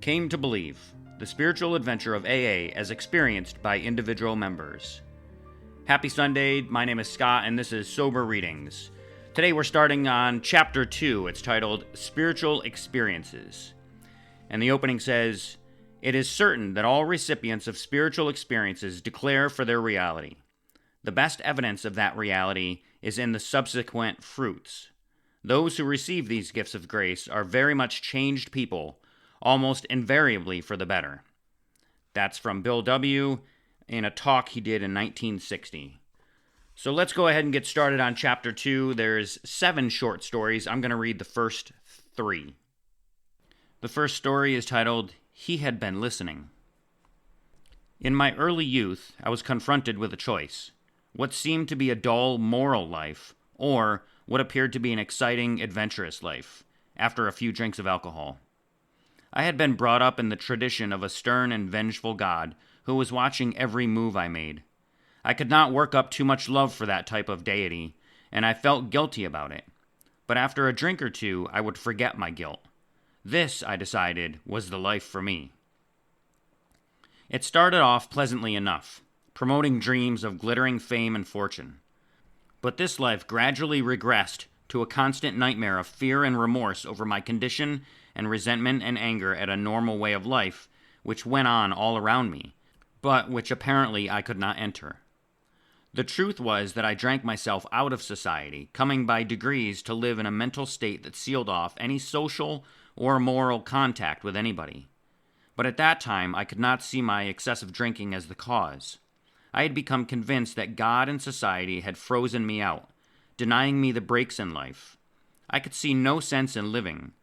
Came to Believe, the spiritual adventure of AA as experienced by individual members. Happy Sunday, my name is Scott and this is Sober Readings. Today we're starting on Chapter 2, it's titled Spiritual Experiences. And the opening says, "It is certain that all recipients of spiritual experiences declare for their reality. The best evidence of that reality is in the subsequent fruits. Those who receive these gifts of grace are very much changed people, almost invariably for the better." That's from Bill W. in a talk he did in 1960. So let's go ahead and get started on Chapter 2. There's 7 short stories. I'm going to read the first 3. The first story is titled, He Had Been Listening. In my early youth, I was confronted with a choice. What seemed to be a dull, moral life, or what appeared to be an exciting, adventurous life, after a few drinks of alcohol. I had been brought up in the tradition of a stern and vengeful God who was watching every move I made. I could not work up too much love for that type of deity, and I felt guilty about it. But after a drink or two, I would forget my guilt. This, I decided, was the life for me. It started off pleasantly enough, promoting dreams of glittering fame and fortune. But this life gradually regressed to a constant nightmare of fear and remorse over my condition and resentment and anger at a normal way of life which went on all around me, but which apparently I could not enter. The truth was that I drank myself out of society, coming by degrees to live in a mental state that sealed off any social or moral contact with anybody. But at that time, I could not see my excessive drinking as the cause. I had become convinced that God and society had frozen me out, denying me the breaks in life. I could see no sense in living.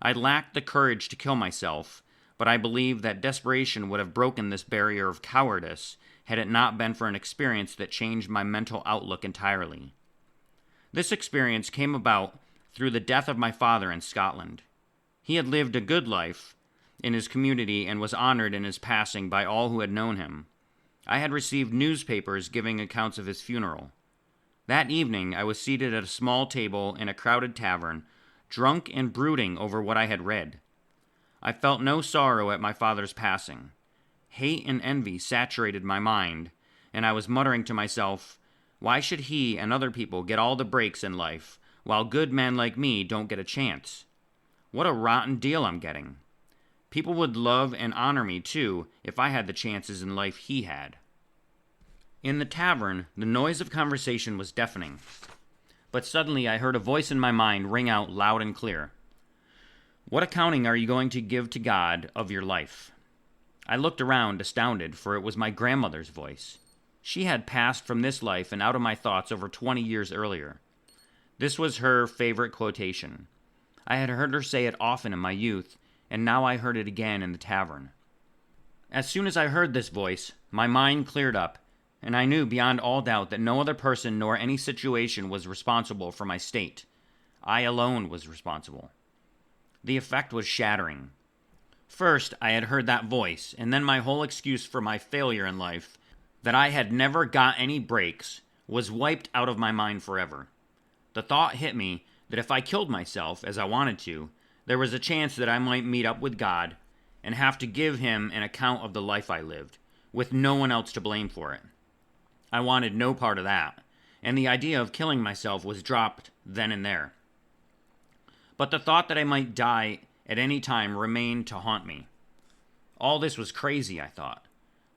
I lacked the courage to kill myself, but I believed that desperation would have broken this barrier of cowardice had it not been for an experience that changed my mental outlook entirely. This experience came about through the death of my father in Scotland. He had lived a good life in his community and was honored in his passing by all who had known him. I had received newspapers giving accounts of his funeral. That evening, I was seated at a small table in a crowded tavern, drunk and brooding over what I had read. I felt no sorrow at my father's passing. Hate and envy saturated my mind, and I was muttering to myself, why should he and other people get all the breaks in life, while good men like me don't get a chance? What a rotten deal I'm getting. People would love and honor me, too, if I had the chances in life he had. In the tavern, the noise of conversation was deafening. But suddenly I heard a voice in my mind ring out loud and clear. What accounting are you going to give to God of your life? I looked around, astounded, for it was my grandmother's voice. She had passed from this life and out of my thoughts over 20 years earlier. This was her favorite quotation. I had heard her say it often in my youth, and now I heard it again in the tavern. As soon as I heard this voice, my mind cleared up, and I knew beyond all doubt that no other person nor any situation was responsible for my state. I alone was responsible. The effect was shattering. First, I had heard that voice, and then my whole excuse for my failure in life, that I had never got any breaks, was wiped out of my mind forever. The thought hit me that if I killed myself, as I wanted to, there was a chance that I might meet up with God and have to give him an account of the life I lived, with no one else to blame for it. I wanted no part of that, and the idea of killing myself was dropped then and there. But the thought that I might die at any time remained to haunt me. All this was crazy, I thought,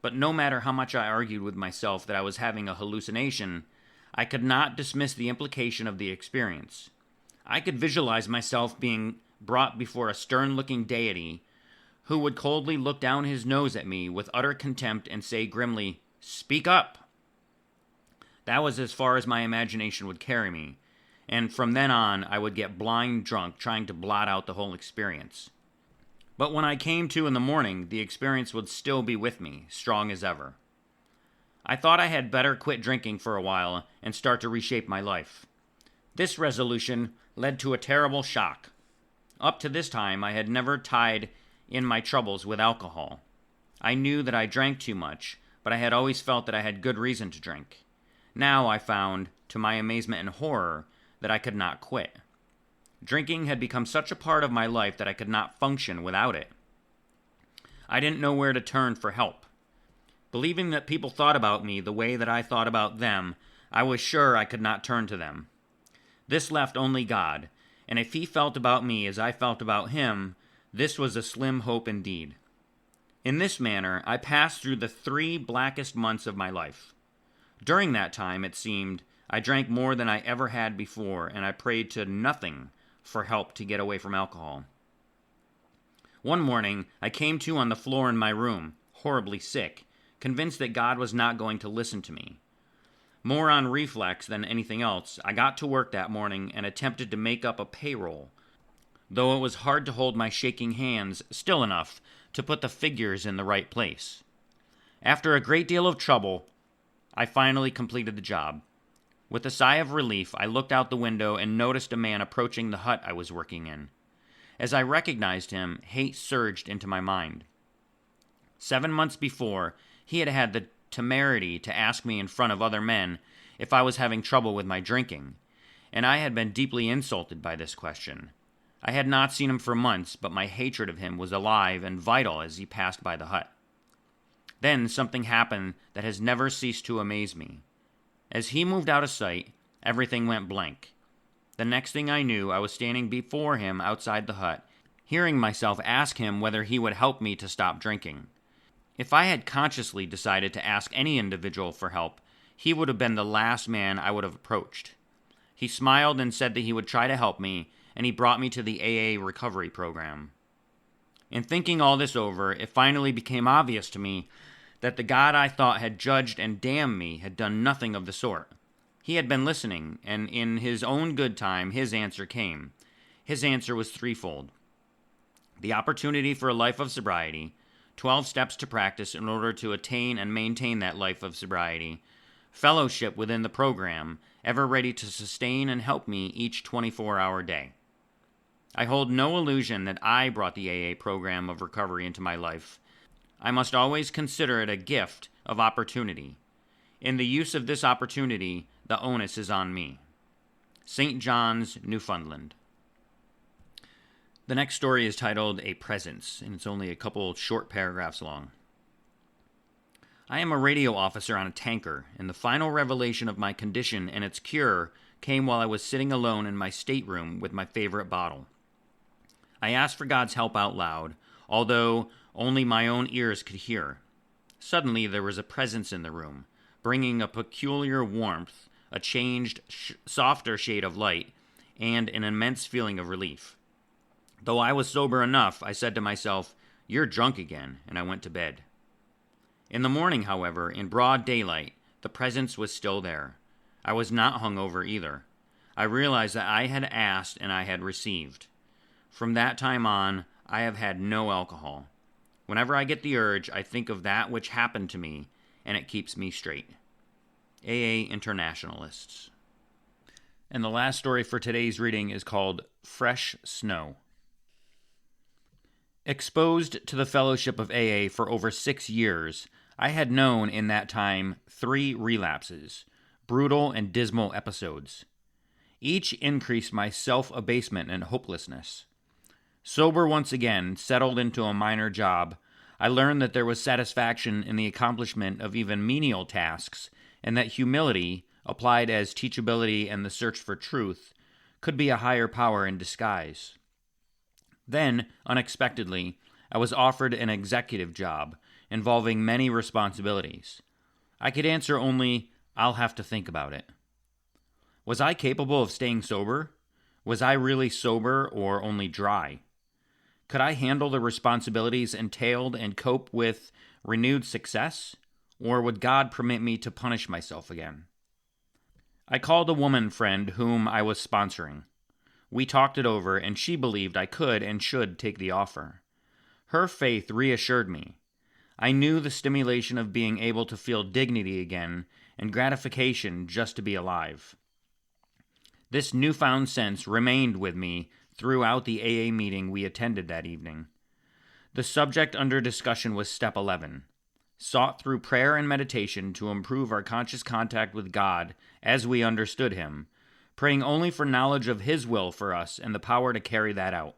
but no matter how much I argued with myself that I was having a hallucination, I could not dismiss the implication of the experience. I could visualize myself being brought before a stern-looking deity who would coldly look down his nose at me with utter contempt and say grimly, "Speak up!" That was as far as my imagination would carry me, and from then on I would get blind drunk trying to blot out the whole experience. But when I came to in the morning, the experience would still be with me, strong as ever. I thought I had better quit drinking for a while and start to reshape my life. This resolution led to a terrible shock. Up to this time, I had never tied in my troubles with alcohol. I knew that I drank too much, but I had always felt that I had good reason to drink. Now I found, to my amazement and horror, that I could not quit. Drinking had become such a part of my life that I could not function without it. I didn't know where to turn for help. Believing that people thought about me the way that I thought about them, I was sure I could not turn to them. This left only God, and if He felt about me as I felt about Him, this was a slim hope indeed. In this manner, I passed through the 3 blackest months of my life. During that time, it seemed, I drank more than I ever had before, and I prayed to nothing for help to get away from alcohol. One morning, I came to on the floor in my room, horribly sick, convinced that God was not going to listen to me. More on reflex than anything else, I got to work that morning and attempted to make up a payroll, though it was hard to hold my shaking hands still enough to put the figures in the right place. After a great deal of trouble, I finally completed the job. With a sigh of relief, I looked out the window and noticed a man approaching the hut I was working in. As I recognized him, hate surged into my mind. 7 months before, he had had the temerity to ask me in front of other men if I was having trouble with my drinking, and I had been deeply insulted by this question. I had not seen him for months, but my hatred of him was alive and vital as he passed by the hut. Then something happened that has never ceased to amaze me. As he moved out of sight, everything went blank. The next thing I knew, I was standing before him outside the hut, hearing myself ask him whether he would help me to stop drinking. If I had consciously decided to ask any individual for help, he would have been the last man I would have approached. He smiled and said that he would try to help me, and he brought me to the AA recovery program. In thinking all this over, it finally became obvious to me that the God I thought had judged and damned me had done nothing of the sort. He had been listening, and in His own good time, His answer came. His answer was threefold: the opportunity for a life of sobriety, 12 steps to practice in order to attain and maintain that life of sobriety, fellowship within the program, ever ready to sustain and help me each 24-hour day. I hold no illusion that I brought the AA program of recovery into my life. I must always consider it a gift of opportunity. In the use of this opportunity, the onus is on me. St. John's, Newfoundland. The next story is titled A Presence, and it's only a couple short paragraphs long. I am a radio officer on a tanker, and the final revelation of my condition and its cure came while I was sitting alone in my stateroom with my favorite bottle. I asked for God's help out loud, although only my own ears could hear. Suddenly there was a presence in the room, bringing a peculiar warmth, a changed, softer shade of light, and an immense feeling of relief. Though I was sober enough, I said to myself, "You're drunk again," and I went to bed. In the morning, however, in broad daylight, the presence was still there. I was not hungover either. I realized that I had asked and I had received. From that time on, I have had no alcohol. Whenever I get the urge, I think of that which happened to me, and it keeps me straight. AA Internationalists. And the last story for today's reading is called Fresh Snow. Exposed to the fellowship of AA for over 6 years, I had known in that time 3 relapses, brutal and dismal episodes. Each increased my self-abasement and hopelessness. Sober once again, settled into a minor job, I learned that there was satisfaction in the accomplishment of even menial tasks, and that humility, applied as teachability and the search for truth, could be a higher power in disguise. Then, unexpectedly, I was offered an executive job, involving many responsibilities. I could answer only, "I'll have to think about it." Was I capable of staying sober? Was I really sober or only dry? Could I handle the responsibilities entailed and cope with renewed success? Or would God permit me to punish myself again? I called a woman friend whom I was sponsoring. We talked it over, and she believed I could and should take the offer. Her faith reassured me. I knew the stimulation of being able to feel dignity again and gratification just to be alive. This newfound sense remained with me throughout the AA meeting we attended that evening. The subject under discussion was Step 11, sought through prayer and meditation to improve our conscious contact with God as we understood Him, praying only for knowledge of His will for us and the power to carry that out.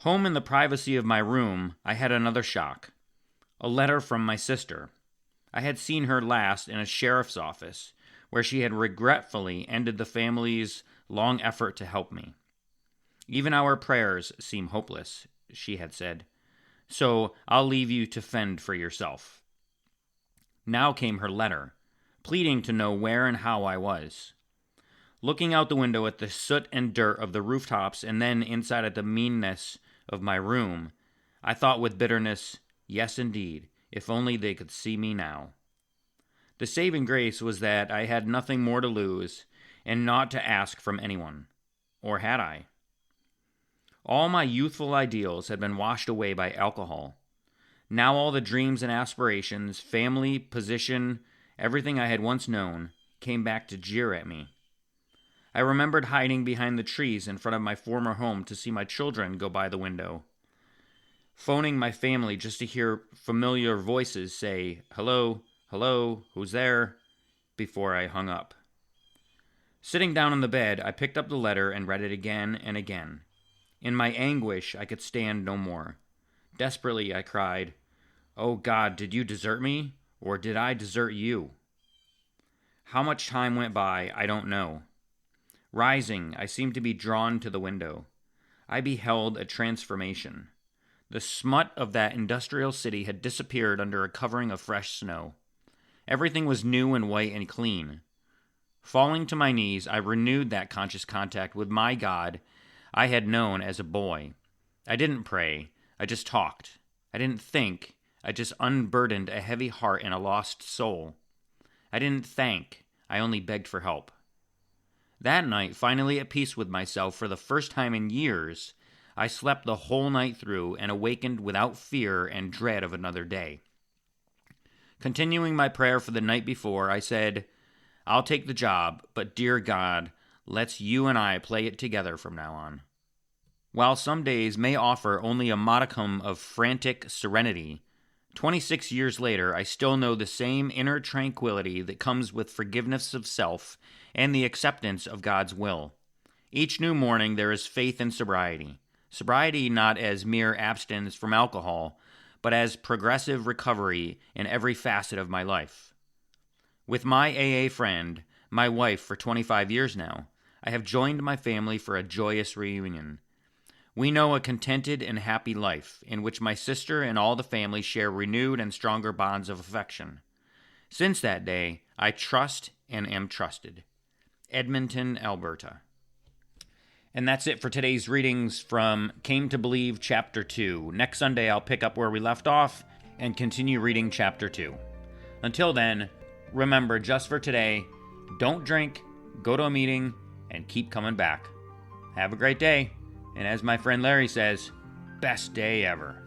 Home in the privacy of my room, I had another shock. A letter from my sister. I had seen her last in a sheriff's office, where she had regretfully ended the family's long effort to help me. Even our prayers seem hopeless, she had said, so I'll leave you to fend for yourself. Now came her letter, pleading to know where and how I was. Looking out the window at the soot and dirt of the rooftops and then inside at the meanness of my room, I thought with bitterness, yes indeed, if only they could see me now. The saving grace was that I had nothing more to lose and not to ask from anyone. Or had I? All my youthful ideals had been washed away by alcohol. Now all the dreams and aspirations, family, position, everything I had once known, came back to jeer at me. I remembered hiding behind the trees in front of my former home to see my children go by the window. Phoning my family just to hear familiar voices say, "Hello, hello, who's there?" before I hung up. Sitting down on the bed, I picked up the letter and read it again and again. In my anguish, I could stand no more. Desperately, I cried, "Oh God, did you desert me, or did I desert you?" How much time went by, I don't know. Rising, I seemed to be drawn to the window. I beheld a transformation. The smut of that industrial city had disappeared under a covering of fresh snow. Everything was new and white and clean. Falling to my knees, I renewed that conscious contact with my God I had known as a boy. I didn't pray. I just talked. I didn't think. I just unburdened a heavy heart and a lost soul. I didn't thank. I only begged for help. That night, finally at peace with myself for the first time in years, I slept the whole night through and awakened without fear and dread of another day. Continuing my prayer for the night before, I said, "I'll take the job, but dear God, let's you and I play it together from now on." While some days may offer only a modicum of frantic serenity, 26 years later, I still know the same inner tranquility that comes with forgiveness of self and the acceptance of God's will. Each new morning there is faith in sobriety. Sobriety not as mere abstinence from alcohol, but as progressive recovery in every facet of my life. With my AA friend, my wife for 25 years now, I have joined my family for a joyous reunion. We know a contented and happy life, in which my sister and all the family share renewed and stronger bonds of affection. Since that day, I trust and am trusted. Edmonton, Alberta. And that's it for today's readings from Came to Believe, Chapter 2. Next Sunday, I'll pick up where we left off and continue reading Chapter 2. Until then, remember, just for today, don't drink, go to a meeting, and keep coming back. Have a great day. And as my friend Larry says, best day ever.